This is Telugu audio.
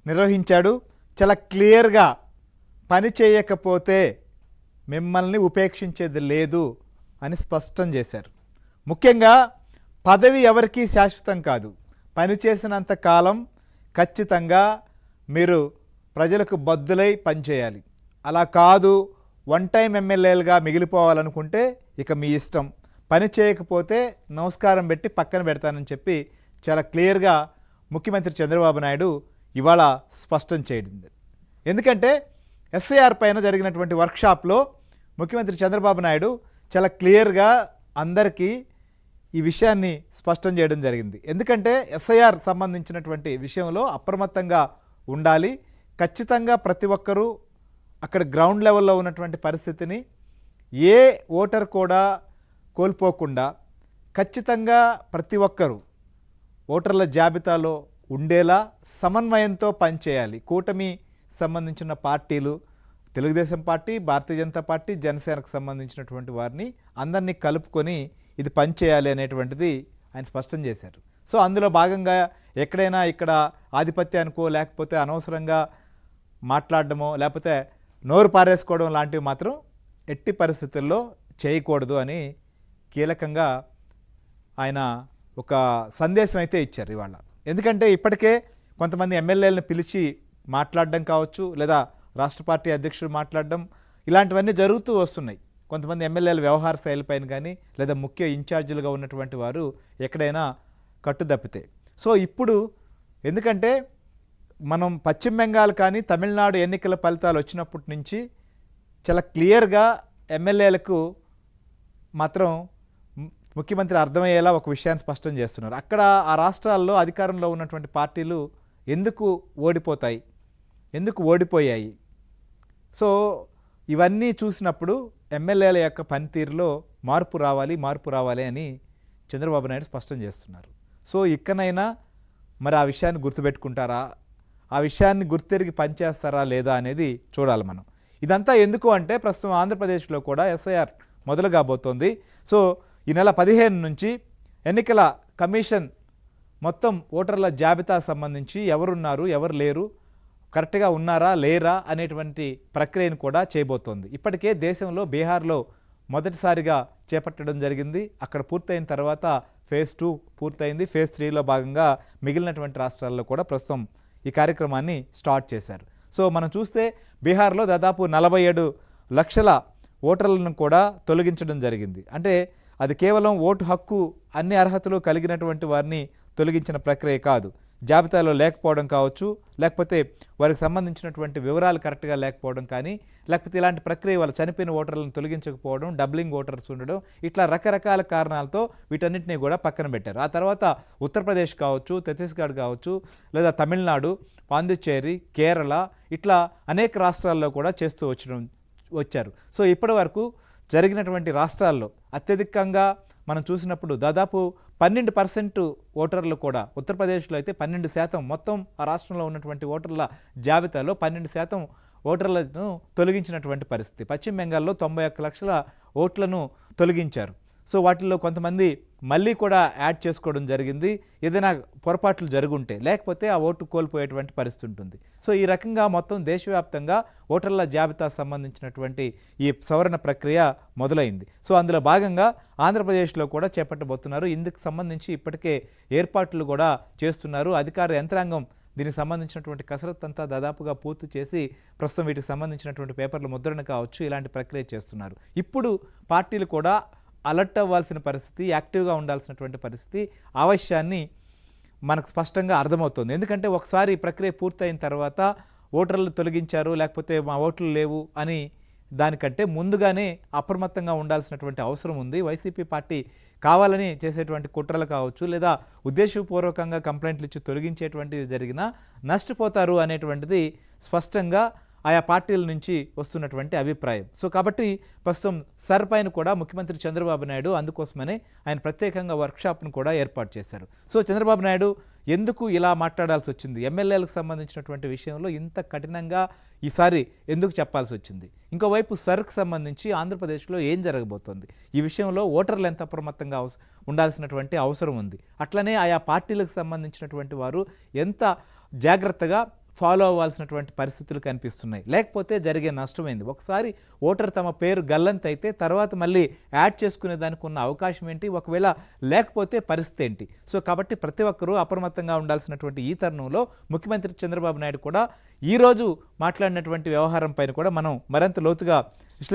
నిర్వహించాడు. చాలా క్లియర్గా పని చేయకపోతే మిమ్మల్ని ఉపేక్షించేది లేదు అని స్పష్టం చేశారు. ముఖ్యంగా పదవి ఎవరికీ శాశ్వతం కాదు. పని చేసినంత కాలం ఖచ్చితంగా మీరు ప్రజలకు బద్దులై పనిచేయాలి. అలా కాదు వన్ టైం ఎమ్మెల్యేలుగా మిగిలిపోవాలనుకుంటే ఇక మీ ఇష్టం. పని చేయకపోతే నమస్కారం పెట్టి పక్కన పెడతానని చెప్పి చాలా క్లియర్గా ముఖ్యమంత్రి చంద్రబాబు నాయుడు ఇవాళ స్పష్టం చేయడింది. ఎందుకంటే ఎస్ఐఆర్ పైన జరిగినటువంటి వర్క్షాప్లో ముఖ్యమంత్రి చంద్రబాబు నాయుడు చాలా క్లియర్గా అందరికీ ఈ విషయాన్ని స్పష్టం చేయడం జరిగింది. ఎందుకంటే ఎస్ఐఆర్ సంబంధించినటువంటి విషయంలో అప్రమత్తంగా ఉండాలి. ఖచ్చితంగా ప్రతి ఒక్కరూ అక్కడ గ్రౌండ్ లెవెల్లో ఉన్నటువంటి పరిస్థితిని ఏ ఓటర్ కూడా కోల్పోకుండా ఖచ్చితంగా ప్రతి ఒక్కరూ ఓటర్ల జాబితాలో ఉండేలా సమన్వయంతో పనిచేయాలి. కూటమి సంబంధించిన పార్టీలు, తెలుగుదేశం పార్టీ, భారతీయ జనతా పార్టీ, జనసేనకు సంబంధించినటువంటి వారిని అందరినీ కలుపుకొని ఇది పనిచేయాలి అనేటువంటిది ఆయన స్పష్టం చేశారు. సో అందులో భాగంగా ఎక్కడైనా ఇక్కడ ఆధిపత్యానికో లేకపోతే అనవసరంగా మాట్లాడడమో లేకపోతే నోరు పారేసుకోవడం లాంటివి మాత్రం ఎట్టి పరిస్థితుల్లో చేయకూడదు అని కీలకంగా ఆయన ఒక సందేశం అయితే ఇచ్చారు ఇవాళ. ఎందుకంటే ఇప్పటికే కొంతమంది ఎమ్మెల్యేలను పిలిచి మాట్లాడడం కావచ్చు, లేదా రాష్ట్ర పార్టీ అధ్యక్షుడు మాట్లాడడం, ఇలాంటివన్నీ జరుగుతూ వస్తున్నాయి. కొంతమంది ఎమ్మెల్యేల వ్యవహార శైలిపైన కానీ లేదా ముఖ్య ఇన్ఛార్జీలుగా ఉన్నటువంటి వారు ఎక్కడైనా కట్టుదప్పితే. సో ఇప్పుడు ఎందుకంటే మనం పశ్చిమ బెంగాల్ కానీ తమిళనాడు ఎన్నికల ఫలితాలు వచ్చినప్పటి నుంచి చాలా క్లియర్గా ఎమ్మెల్యేలకు మాత్రం ముఖ్యమంత్రి అర్థమయ్యేలా ఒక విషయాన్ని స్పష్టం చేస్తున్నారు. అక్కడ ఆ రాష్ట్రాల్లో అధికారంలో ఉన్నటువంటి పార్టీలు ఎందుకు ఓడిపోతాయి, ఎందుకు ఓడిపోయాయి. సో ఇవన్నీ చూసినప్పుడు ఎమ్మెల్యేల యొక్క పనితీరులో మార్పు రావాలి అని చంద్రబాబు నాయుడు స్పష్టం చేస్తున్నారు. సో ఇక్కడైనా మరి ఆ విషయాన్ని గుర్తుపెట్టుకుంటారా, ఆ విషయాన్ని గుర్తెరిగి పనిచేస్తారా లేదా అనేది చూడాలి మనం. ఇదంతా ఎందుకు అంటే ప్రస్తుతం ఆంధ్రప్రదేశ్లో కూడా ఎస్ఐఆర్ మొదలు కాబోతోంది. సో ఈ నెల 15 నుంచి ఎన్నికల కమిషన్ మొత్తం ఓటర్ల జాబితా సంబంధించి ఎవరున్నారు ఎవరు లేరు, కరెక్ట్గా ఉన్నారా లేరా అనేటువంటి ప్రక్రియను కూడా చేయబోతోంది. ఇప్పటికే దేశంలో బీహార్లో మొదటిసారిగా చేపట్టడం జరిగింది. అక్కడ పూర్తయిన తర్వాత ఫేజ్ 2 పూర్తయింది. ఫేజ్ 3లో భాగంగా మిగిలినటువంటి రాష్ట్రాల్లో కూడా ప్రస్తుతం ఈ కార్యక్రమాన్ని స్టార్ట్ చేశారు. సో మనం చూస్తే బీహార్లో దాదాపు 47 లక్షల ఓటర్లను కూడా తొలగించడం జరిగింది. అంటే అది కేవలం ఓటు హక్కు అన్ని అర్హతలు కలిగినటువంటి వారిని తొలగించిన ప్రక్రియ కాదు. జాబితాలో లేకపోవడం కావచ్చు, లేకపోతే వారికి సంబంధించినటువంటి వివరాలు కరెక్ట్గా లేకపోవడం కానీ, లేకపోతే ఇలాంటి ప్రక్రియ వాళ్ళు చనిపోయిన ఓటర్లను తొలగించకపోవడం, డబ్లింగ్ ఓటర్స్ ఉండడం, ఇట్లా రకరకాల కారణాలతో వీటన్నిటిని కూడా పక్కన పెట్టారు. ఆ తర్వాత ఉత్తరప్రదేశ్ కావచ్చు, ఛత్తీస్గఢ్ కావచ్చు, లేదా తమిళనాడు, పాండిచ్చేరి, కేరళ, ఇట్లా అనేక రాష్ట్రాల్లో కూడా చేస్తూ వచ్చారు. సో ఇప్పటి వరకు జరిగినటువంటి రాష్ట్రాల్లో అత్యధికంగా మనం చూసినప్పుడు దాదాపు 12% ఓటర్లు కూడా ఉత్తరప్రదేశ్లో అయితే 12% మొత్తం ఆ రాష్ట్రంలో ఉన్నటువంటి ఓటర్ల జాబితాలో 12% ఓటర్లను తొలగించినటువంటి పరిస్థితి. పశ్చిమ బెంగాల్లో 91 లక్షల ఓట్లను తొలగించారు. సో వాటిల్లో కొంతమంది మళ్ళీ కూడా యాడ్ చేసుకోవడం జరిగింది. ఏదైనా పొరపాట్లు జరుగుంటే, లేకపోతే ఆ ఓటు కోల్పోయేటువంటి పరిస్థితి ఉంటుంది. సో ఈ రకంగా మొత్తం దేశవ్యాప్తంగా ఓటర్ల జాబితా సంబంధించినటువంటి ఈ సవరణ ప్రక్రియ మొదలైంది. సో అందులో భాగంగా ఆంధ్రప్రదేశ్లో కూడా చేపట్టబోతున్నారు. ఇందుకు సంబంధించి ఇప్పటికే ఏర్పాట్లు కూడా చేస్తున్నారు. అధికార యంత్రాంగం దీనికి సంబంధించినటువంటి కసరత్తు అంతా దాదాపుగా పూర్తి చేసి ప్రస్తుతం వీటికి సంబంధించినటువంటి పేపర్ల ముద్రణ కావచ్చు, ఇలాంటి ప్రక్రియ చేస్తున్నారు. ఇప్పుడు పార్టీలు కూడా అలర్ట్ అవ్వాల్సిన పరిస్థితి, యాక్టివ్గా ఉండాల్సినటువంటి పరిస్థితి, ఆవశ్యాన్ని మనకు స్పష్టంగా అర్థమవుతుంది. ఎందుకంటే ఒకసారి ఈ ప్రక్రియ పూర్తయిన తర్వాత ఓటర్లు తొలగించారు, లేకపోతే మా ఓట్లు లేవు అని దానికంటే ముందుగానే అప్రమత్తంగా ఉండాల్సినటువంటి అవసరం ఉంది. వైసీపీ పార్టీ కావాలని చేసేటువంటి కుట్రలు కావచ్చు, లేదా ఉద్దేశపూర్వకంగా కంప్లైంట్లు ఇచ్చి తొలగించేటువంటిది జరిగినా నష్టపోతారు అనేటువంటిది స్పష్టంగా ఆయా పార్టీల నుంచి వస్తున్నటువంటి అభిప్రాయం. సో కాబట్టి ప్రస్తుతం సర్ పైన కూడా ముఖ్యమంత్రి చంద్రబాబు నాయుడు అందుకోసమనే ఆయన ప్రత్యేకంగా వర్క్షాప్ను కూడా ఏర్పాటు చేశారు. సో చంద్రబాబు నాయుడు ఎందుకు ఇలా మాట్లాడాల్సి వచ్చింది, ఎమ్మెల్యేలకు సంబంధించినటువంటి విషయంలో ఇంత కఠినంగా ఈసారి ఎందుకు చెప్పాల్సి వచ్చింది, ఇంకోవైపు సర్కు సంబంధించి ఆంధ్రప్రదేశ్లో ఏం జరగబోతోంది, ఈ విషయంలో ఓటర్లు ఎంత అప్రమత్తంగా ఉండాల్సినటువంటి అవసరం ఉంది, అట్లనే ఆయా పార్టీలకు సంబంధించినటువంటి వారు ఎంత జాగ్రత్తగా ఫాలో అవ్వాల్సినటువంటి పరిస్థితులు కనిపిస్తున్నాయి. లేకపోతే జరిగే నష్టమైంది. ఒకసారి ఓటర్ తమ పేరు గల్లంత అయితే తర్వాత మళ్ళీ యాడ్ చేసుకునే దానికి ఉన్న అవకాశం ఏంటి, ఒకవేళ లేకపోతే పరిస్థితి ఏంటి? సో కాబట్టి ప్రతి ఒక్కరూ అప్రమత్తంగా ఉండాల్సినటువంటి ఈ తరుణంలో ముఖ్యమంత్రి చంద్రబాబు నాయుడు కూడా ఈరోజు మాట్లాడినటువంటి వ్యవహారం పైన కూడా మనం మరింత లోతుగా విశ్లేషణ